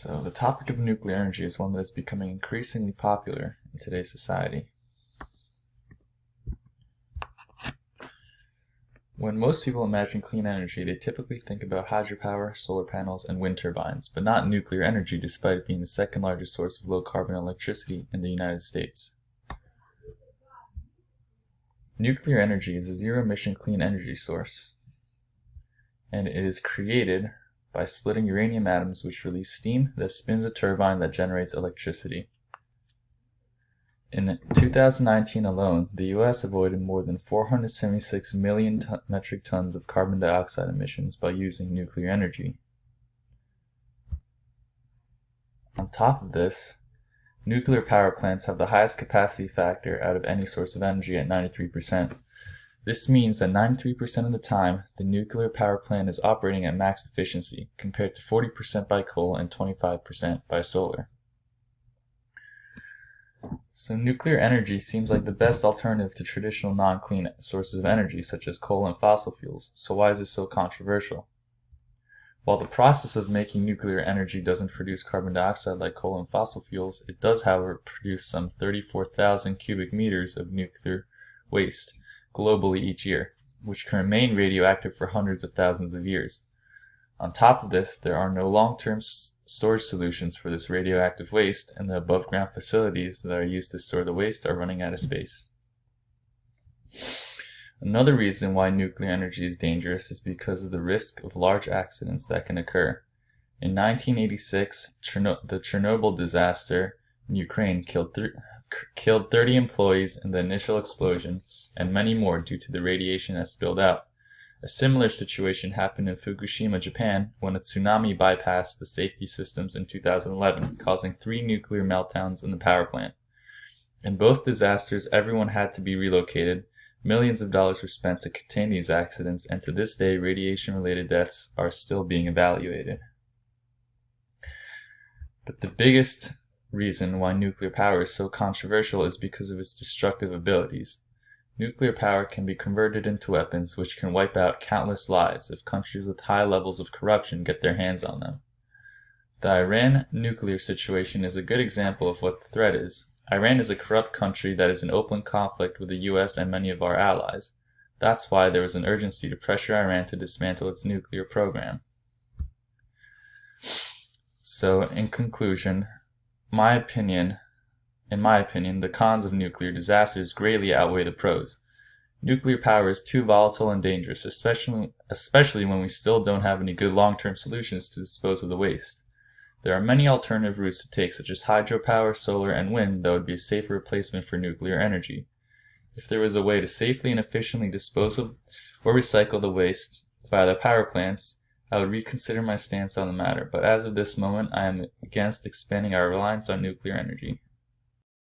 So the topic of nuclear energy is one that is becoming increasingly popular in today's society. When most people imagine clean energy, they typically think about hydropower, solar panels, and wind turbines, but not nuclear energy despite it being the second largest source of low-carbon electricity in the United States. Nuclear energy is a zero-emission clean energy source, and it is created by splitting uranium atoms which release steam that spins a turbine that generates electricity. In 2019 alone, the U.S. avoided more than 476 million metric tons of carbon dioxide emissions by using nuclear energy. On top of this, nuclear power plants have the highest capacity factor out of any source of energy at 93%. This means that 93% of the time, the nuclear power plant is operating at max efficiency, compared to 40% by coal and 25% by solar. So nuclear energy seems like the best alternative to traditional non-clean sources of energy, such as coal and fossil fuels. So why is this so controversial? While the process of making nuclear energy doesn't produce carbon dioxide like coal and fossil fuels, it does, however, produce some 34,000 cubic meters of nuclear waste globally each year, which can remain radioactive for hundreds of thousands of years. On top of this, there are no long-term storage solutions for this radioactive waste, and the above-ground facilities that are used to store the waste are running out of space. Another reason why nuclear energy is dangerous is because of the risk of large accidents that can occur. In 1986, the Chernobyl disaster in Ukraine killed 30 employees in the initial explosion, and many more due to the radiation that spilled out. A similar situation happened in Fukushima, Japan, when a tsunami bypassed the safety systems in 2011, causing 3 nuclear meltdowns in the power plant. In both disasters, everyone had to be relocated. Millions of dollars were spent to contain these accidents, and to this day, radiation-related deaths are still being evaluated. But the biggest reason why nuclear power is so controversial is because of its destructive abilities. Nuclear power can be converted into weapons which can wipe out countless lives if countries with high levels of corruption get their hands on them. The Iran nuclear situation is a good example of what the threat is. Iran is a corrupt country that is in open conflict with the US and many of our allies. That's why there was an urgency to pressure Iran to dismantle its nuclear program. So, in conclusion, in my opinion, the cons of nuclear disasters greatly outweigh the pros. Nuclear power is too volatile and dangerous, especially when we still don't have any good long-term solutions to dispose of the waste. There are many alternative routes to take, such as hydropower, solar, and wind, that would be a safer replacement for nuclear energy. If there was a way to safely and efficiently dispose of or recycle the waste via the power plants, I would reconsider my stance on the matter, but as of this moment, I am against expanding our reliance on nuclear energy.